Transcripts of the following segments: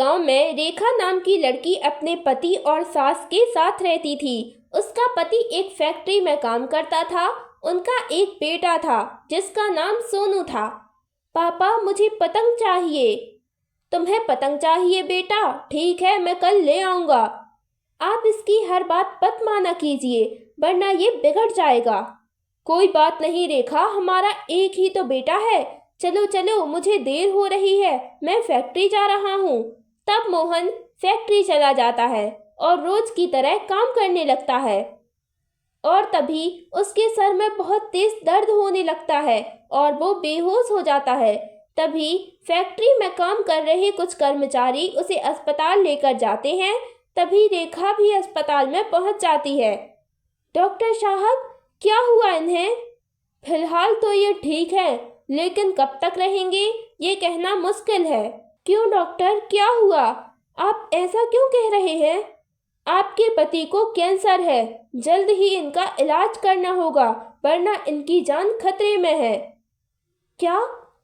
गांव में रेखा नाम की लड़की अपने पति और सास के साथ रहती थी। उसका पति एक फैक्ट्री में काम करता था। उनका एक बेटा था जिसका नाम सोनू था। पापा, मुझे पतंग चाहिए। तुम्हें पतंग चाहिए बेटा? ठीक है, मैं कल ले आऊँगा। आप इसकी हर बात मत माना कीजिए, वरना ये बिगड़ जाएगा। कोई बात नहीं रेखा, हमारा एक ही तो बेटा है। चलो चलो, मुझे देर हो रही है, मैं फैक्ट्री जा रहा हूँ। तब मोहन फैक्ट्री चला जाता है और रोज की तरह काम करने लगता है। और तभी उसके सर में बहुत तेज दर्द होने लगता है और वो बेहोश हो जाता है। तभी फैक्ट्री में काम कर रहे कुछ कर्मचारी उसे अस्पताल लेकर जाते हैं। तभी रेखा भी अस्पताल में पहुंच जाती है। डॉक्टर साहब, क्या हुआ इन्हें? फिलहाल तो ये ठीक है, लेकिन कब तक रहेंगे ये कहना मुश्किल है। क्यों डॉक्टर, क्या हुआ? आप ऐसा क्यों कह रहे हैं? आपके पति को कैंसर है, जल्द ही इनका इलाज करना होगा, वरना इनकी जान खतरे में है। क्या?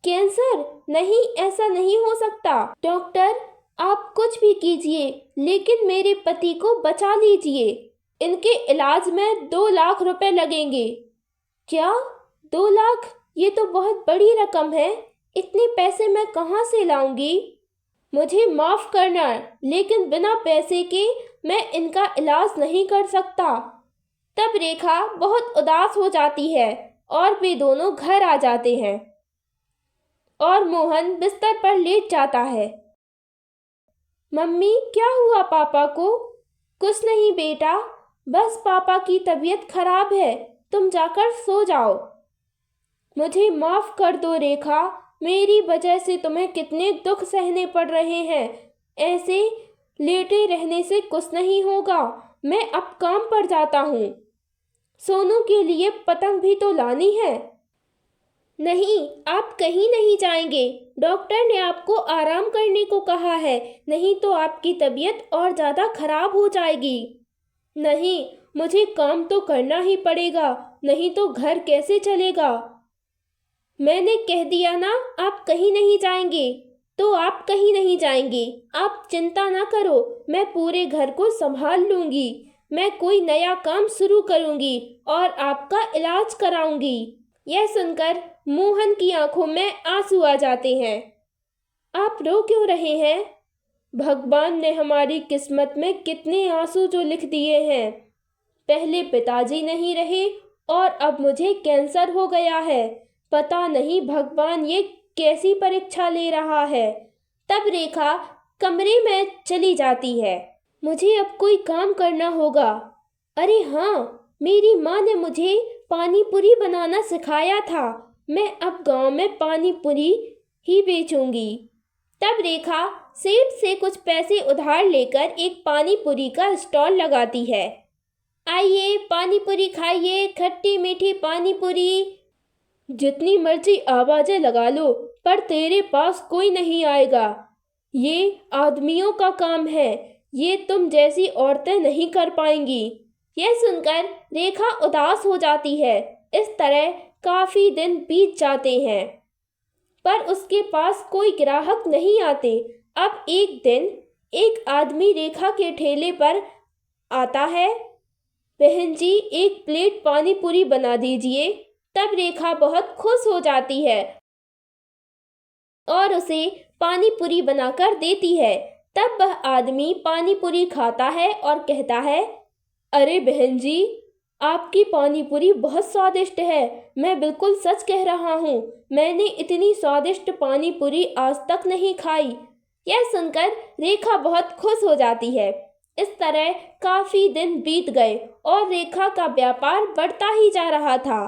कैंसर? नहीं, ऐसा नहीं हो सकता। डॉक्टर, आप कुछ भी कीजिए, लेकिन मेरे पति को बचा लीजिए। इनके इलाज में 2 लाख रुपए लगेंगे। क्या? 2 लाख? ये तो बहुत बड़ी रकम है। इतने पैसे मैं कहाँ से लाऊंगी? मुझे माफ़ करना, लेकिन बिना पैसे के मैं इनका इलाज नहीं कर सकता। तब रेखा बहुत उदास हो जाती है और वे दोनों घर आ जाते हैं और मोहन बिस्तर पर लेट जाता है। मम्मी, क्या हुआ पापा को? कुछ नहीं बेटा, बस पापा की तबीयत खराब है, तुम जाकर सो जाओ। मुझे माफ़ कर दो रेखा, मेरी वजह से तुम्हें कितने दुख सहने पड़ रहे हैं। ऐसे लेटे रहने से कुछ नहीं होगा, मैं अब काम पर जाता हूँ। सोनू के लिए पतंग भी तो लानी है। नहीं, आप कहीं नहीं जाएंगे। डॉक्टर ने आपको आराम करने को कहा है, नहीं तो आपकी तबीयत और ज़्यादा खराब हो जाएगी। नहीं, मुझे काम तो करना ही पड़ेगा, नहीं तो घर कैसे चलेगा। मैंने कह दिया ना, आप कहीं नहीं जाएंगे तो आप कहीं नहीं जाएंगे। आप चिंता ना करो, मैं पूरे घर को संभाल लूंगी। मैं कोई नया काम शुरू करूंगी और आपका इलाज कराऊंगी। यह सुनकर मोहन की आंखों में आंसू आ जाते हैं। आप रो क्यों रहे हैं? भगवान ने हमारी किस्मत में कितने आंसू जो लिख दिए हैं। पहले पिताजी नहीं रहे और अब मुझे कैंसर हो गया है। पता नहीं भगवान ये कैसी परीक्षा ले रहा है। तब रेखा कमरे में चली जाती है। मुझे अब कोई काम करना होगा। अरे हाँ, मेरी माँ ने मुझे पानी पूरी बनाना सिखाया था। मैं अब गांव में पानी पूरी ही बेचूंगी। तब रेखा सेठ से कुछ पैसे उधार लेकर एक पानी पूरी का स्टॉल लगाती है। आइए, पानी पूरी खाइए, खट्टी मीठी पानी पूरी। जितनी मर्जी आवाजें लगा लो, पर तेरे पास कोई नहीं आएगा। ये आदमियों का काम है, ये तुम जैसी औरतें नहीं कर पाएंगी। यह सुनकर रेखा उदास हो जाती है। इस तरह काफी दिन बीत जाते हैं, पर उसके पास कोई ग्राहक नहीं आते। अब एक दिन एक आदमी रेखा के ठेले पर आता है। बहन जी, एक प्लेट पानी पूरी बना दीजिए। तब रेखा बहुत खुश हो जाती है और उसे पानी पूरी बनाकर देती है। तब वह आदमी पानी पूरी खाता है और कहता है, अरे बहन जी, आपकी पानी पूरी बहुत स्वादिष्ट है। मैं बिल्कुल सच कह रहा हूँ, मैंने इतनी स्वादिष्ट पानी पूरी आज तक नहीं खाई। यह सुनकर रेखा बहुत खुश हो जाती है। इस तरह काफी दिन बीत गए और रेखा का व्यापार बढ़ता ही जा रहा था।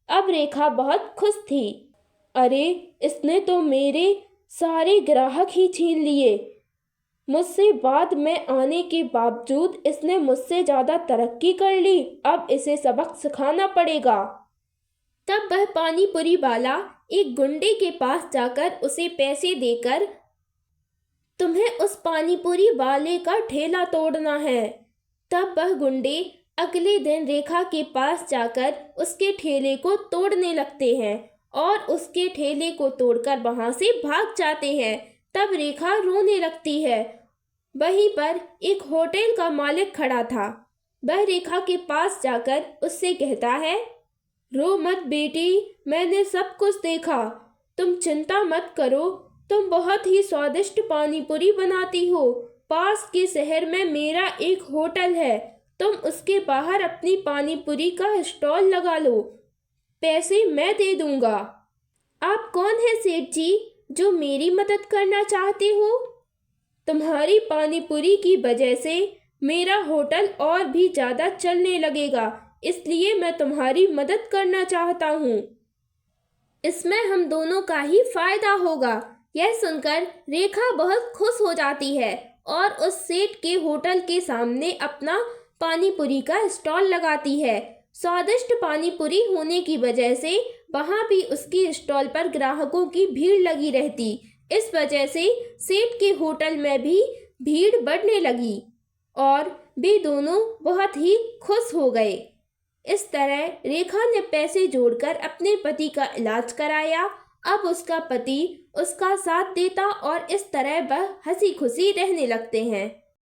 अब रेखा बहुत खुश थी। अरे, इसने तो मेरे सारे ग्राहक ही छीन लिए। मुझसे बाद में आने के बावजूद इसने मुझसे ज़्यादा तरक्की कर ली। अब इसे सबक सिखाना पड़ेगा। तब वह पानी पूरी वाला एक गुंडे के पास जाकर उसे पैसे देकर, तुम्हें उस पानी पूरी वाले का ठेला तोड़ना है। तब वह गुंडे अगले दिन रेखा के पास जाकर उसके ठेले को तोड़ने लगते हैं और उसके ठेले को तोड़कर वहां से भाग जाते हैं। तब रेखा रोने लगती है वहीं पर एक होटल का मालिक खड़ा था। वह रेखा के पास जाकर उससे कहता है, रो मत बेटी, मैंने सब कुछ देखा। तुम चिंता मत करो, तुम बहुत ही स्वादिष्ट पानी पूरी बनाती हो। पास के शहर में मेरा एक होटल है, तुम उसके बाहर अपनी पानी पूरी का स्टॉल लगा लो, पैसे मैं दे दूंगा। आप कौन है सेठ जी, जो मेरी मदद करना चाहते हो? तुम्हारी पानी पूरी की वजह से मेरा होटल और भी ज़्यादा चलने लगेगा, इसलिए मैं तुम्हारी मदद करना चाहता हूँ। इसमें हम दोनों का ही फायदा होगा। यह सुनकर रेखा बहुत खुश हो जाती है और उस सेठ के होटल के सामने अपना पानी पूरी का स्टॉल लगाती है। स्वादिष्ट पानी पूरी होने की वजह से वहाँ भी उसकी स्टॉल पर ग्राहकों की भीड़ लगी रहती। इस वजह से सेठ के होटल में भी भीड़ बढ़ने लगी और वे दोनों बहुत ही खुश हो गए। इस तरह रेखा ने पैसे जोड़कर अपने पति का इलाज कराया। अब उसका पति उसका साथ देता और इस तरह वह हंसी खुशी रहने लगते हैं।